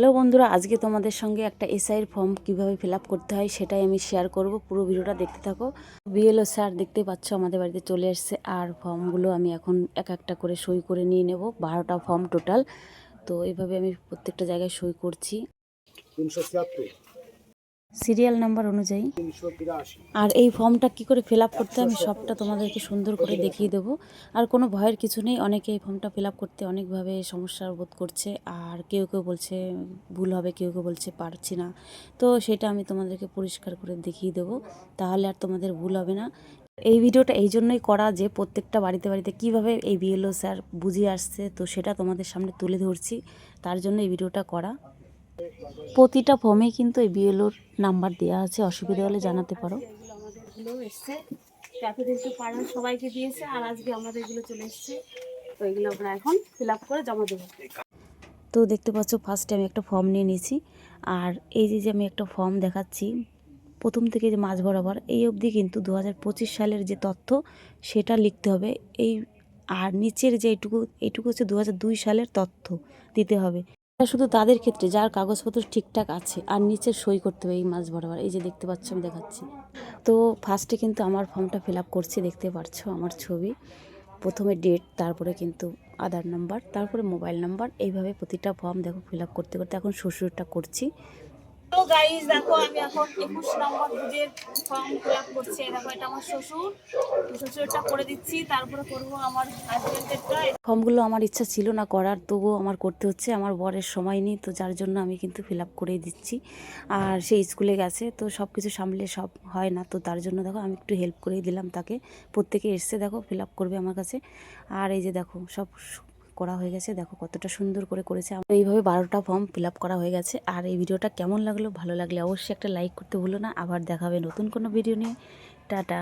Hello বন্ধুরা, আজকে তোমাদের সঙ্গে একটা এসআইয়ের ফর্ম কিভাবে ফিল আপ করতে হয় সেটাই আমি শেয়ার করব। পুরো ভিডিওটা দেখতে থাকো। বিএলও স্যার দেখতে পাচ্ছ আমাদের বাড়িতে চলে এসছে, আর ফর্মগুলো আমি এখন এক একটা করে সই করে নিয়ে নেব। 12টা ফর্ম টোটাল। তো এইভাবে আমি প্রত্যেকটা জায়গায় সই করছি 376 সিরিয়াল নাম্বার অনুযায়ী। 382 আর এই ফর্মটা কি করে ফিল আপ করতে হয় আমি 170 সবটা তোমাদেরকে সুন্দর করে দেখিয়ে দেবো। আর কোনো ভয়ের কিছু নেই। অনেকে এই ফর্মটা ফিল আপ করতে অনেকভাবে সমস্যার বোধ করছে, আর কেউ কেউ বলছে ভুল হবে, কেউ কেউ বলছে পারছি না। তো সেটা আমি তোমাদেরকে পরিষ্কার করে দেখিয়ে দেবো, তাহলে আর তোমাদের ভুল হবে না। এই ভিডিওটা এই জন্যই করা যে প্রত্যেকটা বাড়িতে বাড়িতে কীভাবে এই বিএলও স্যার বুঝিয়ে আসছে, তো সেটা তোমাদের সামনে তুলে ধরছি। তার জন্য এই ভিডিওটা করা। প্রতিটা ফর্মে কিন্তু এই বিএলওর নাম্বার দেওয়া আছে, অসুবিধা হলে জানাতে পারো। এগুলো আমাদেরগুলো এসছে, এতদিন তো পাড়ার সবাইকে দিয়েছে, আর আজকে আমাদেরগুলো চলে এসছে। তো এগুলো আমরা এখন ফিল আপ করে জমা দেবো। তো দেখতে পাচ্ছ ফার্স্টে আমি একটা ফর্ম নিয়ে নিয়েছি। আর এই যে আমি একটা ফর্ম দেখাচ্ছি, প্রথম থেকে যে মাঝ বরাবর এই অবধি কিন্তু 2025 সালের যে তথ্য সেটা লিখতে হবে। এই আর নিচের যে এইটুকু হচ্ছে 2002 সালের তথ্য দিতে হবে। এটা শুধু তাদের ক্ষেত্রে যার কাগজপত্র ঠিকঠাক আছে, আর নিচে সই করতে হবে এই মাঝ বরাবর। এই যে দেখতে পাচ্ছ আমি দেখাচ্ছি। তো ফার্স্টে কিন্তু আমার ফর্মটা ফিল আপ করছি, দেখতে পাচ্ছ আমার ছবি, প্রথমে ডেট, তারপরে কিন্তু আধার নাম্বার, তারপরে মোবাইল নাম্বার, এইভাবে প্রতিটা ফর্ম দেখো ফিল আপ করতে করতে এখন শ্বশুরটা করছি। তো গাইস দেখো আমি এখন 21 নম্বর বুথের ফর্ম ফিল আপ করছি। দেখো এটা আমার শ্বশুর, শ্বশুরটা করে দিচ্ছি, তারপরে করবো আমার হাজবেন্ডেরটা। ফর্মগুলো আমার ইচ্ছা ছিল না করার, তবুও আমার করতে হচ্ছে, আমার বরের সময় নেই, তো যার জন্য আমি কিন্তু ফিল আপ করেই দিচ্ছি। আর সে স্কুলে গেছে, তো সব কিছু সামলে সব হয় না, তো তার জন্য দেখো আমি একটু হেল্প করেই দিলাম তাকে। প্রত্যেকে এসছে দেখো ফিল আপ করবে আমার কাছে। আর এই যে দেখো সব করা হয়ে গেছে, দেখো কতটা সুন্দর করে করেছে। এইভাবে 12টা ফর্ম ফিল আপ করা হয়ে গেছে। আর এই ভিডিওটা কেমন লাগলো, ভালো লাগলে অবশ্যই একটা লাইক করতে ভুলো না। আবার দেখাবে নতুন কোনো ভিডিও নিয়ে। টাটা।